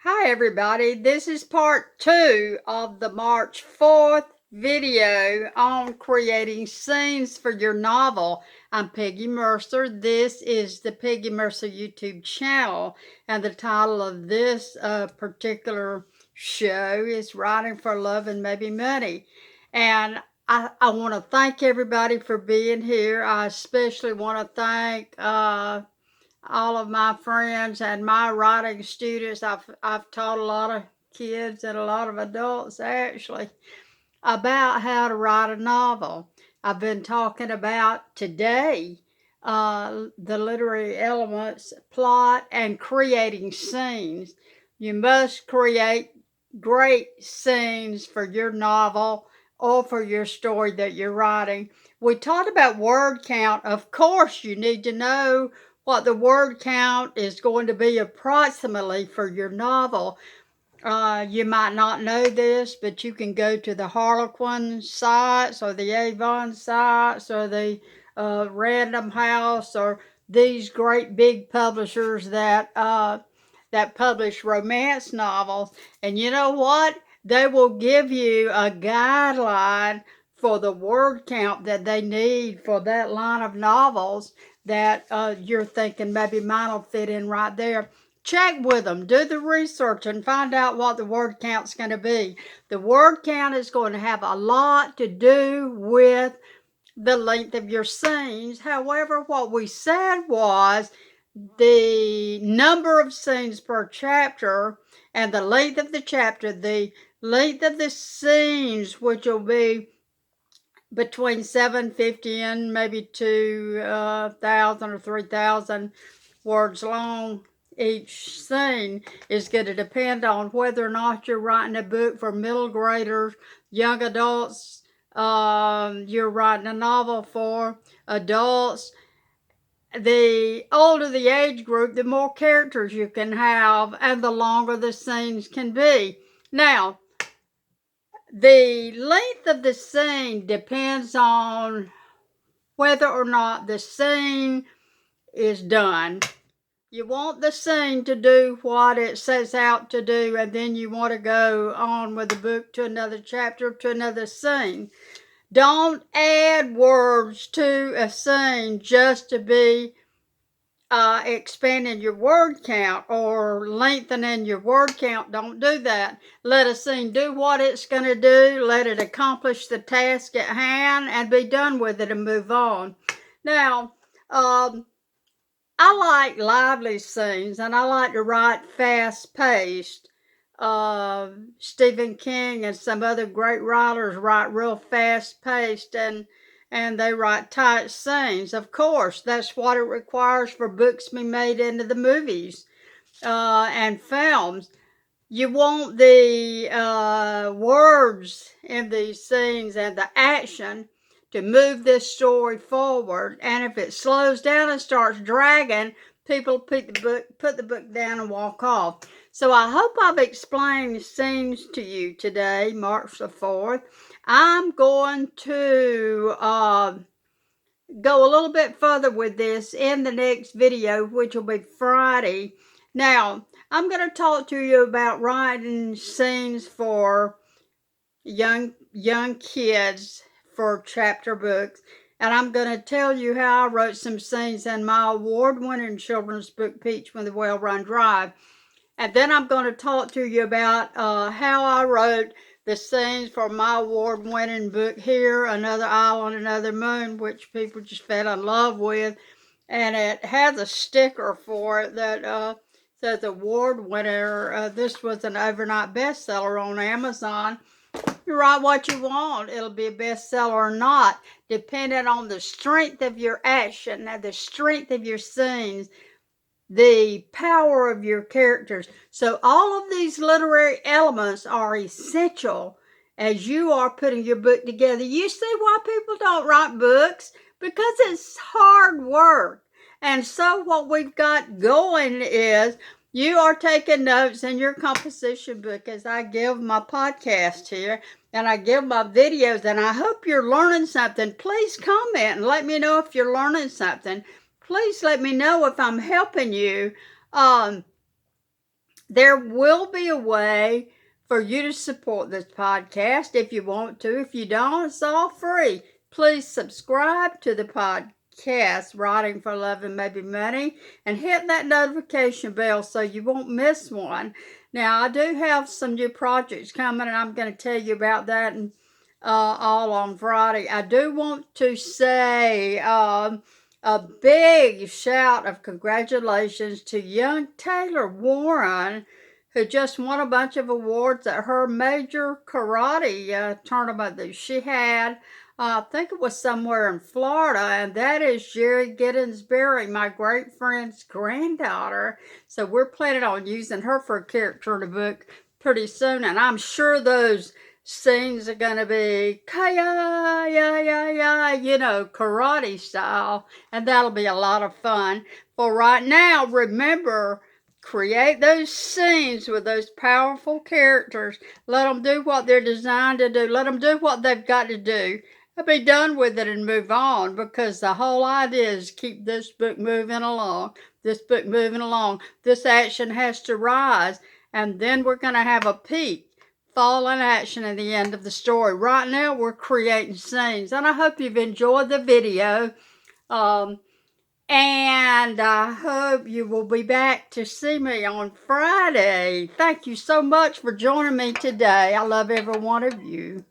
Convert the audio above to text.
Hi everybody, this is part 2 of the March 4th video on creating scenes for your novel. I'm Peggy Mercer. This is the Peggy Mercer YouTube channel, and the title of this particular show is Writing for Love and Maybe Money. And I want to thank everybody for being here. I especially want to thank all of my friends and my writing students. I've taught a lot of kids and a lot of adults actually about how to write a novel. I've been talking about today the literary elements, plot, and creating scenes. You must create great scenes for your novel or for your story that you're writing. We talked about word count. Of course, you need to know what the word count is going to be approximately for your novel. You might not know this, but you can go to the Harlequin sites or the Avon sites or the Random House or these great big publishers that publish romance novels. And you know what? They will give you a guideline for the word count that they need for that line of novels that you're thinking maybe mine will fit in right there. Check with them, do the research, and find out what the word count's going to be. The word count is going to have a lot to do with the length of your scenes. However, what we said was the number of scenes per chapter and the length of the chapter, the length of the scenes, which will be between 750 and maybe 2,000 or 3,000 words long. Each scene is going to depend on whether or not you're writing a book for middle graders, young adults, you're writing a novel for adults. The older the age group, the more characters you can have and the longer the scenes can be. Now, the length of the scene depends on whether or not the scene is done. You want the scene to do what it sets out to do, and then you want to go on with the book to another chapter, to another scene. Don't add words to a scene just to be expanding your word count or lengthening your word count. Don't do that. Let a scene do what it's going to do. Let it accomplish the task at hand and be done with it and move on. Now, I like lively scenes and I like to write fast-paced. Stephen King and some other great writers write real fast-paced and they write tight scenes. Of course, that's what it requires for books to be made into the movies and films. You want the words in these scenes and the action to move this story forward. And if it slows down and starts dragging, people put the book down and walk off. So I hope I've explained scenes to you today, March the 4th. I'm going to go a little bit further with this in the next video, which will be Friday. Now, I'm going to talk to you about writing scenes for young kids for chapter books. And I'm going to tell you how I wrote some scenes in my award-winning children's book, Peach with a Well-Run Drive. And then I'm going to talk to you about how I wrote the scenes for my award-winning book Here, Another Island, Another Moon, which people just fell in love with. And it has a sticker for it that says award winner. This was an overnight bestseller on Amazon. You write what you want. It'll be a bestseller or not, depending on the strength of your action and the strength of your scenes, the power of your characters. So all of these literary elements are essential as you are putting your book together. You see why people don't write books? Because it's hard work. And so what we've got going is you are taking notes in your composition book as I give my podcast here and I give my videos, and I hope you're learning something. Please comment and let me know if you're learning something. Please let me know if I'm helping you. There will be a way for you to support this podcast if you want to. If you don't, it's all free. Please subscribe to the podcast, Writing for Love and Maybe Money, and hit that notification bell so you won't miss one. Now, I do have some new projects coming, and I'm going to tell you about that and all on Friday. I do want to say a big shout of congratulations to young Taylor Warren, who just won a bunch of awards at her major karate tournament that she had. I think it was somewhere in Florida, and that is Jerry Giddensberry, my great friend's granddaughter. So we're planning on using her for a character in the book pretty soon, and I'm sure those scenes are going to be kaya, ya, ya, ya, you know, karate style, and that'll be a lot of fun. For right now, remember, create those scenes with those powerful characters. Let them do what they're designed to do. Let them do what they've got to do. And be done with it and move on, because the whole idea is keep this book moving along. This book moving along. This action has to rise, and then we're going to have a peak. Fall in action at the end of the story. Right now, we're creating scenes, and I hope you've enjoyed the video. And I hope you will be back to see me on Friday. Thank you so much for joining me today. I love every one of you.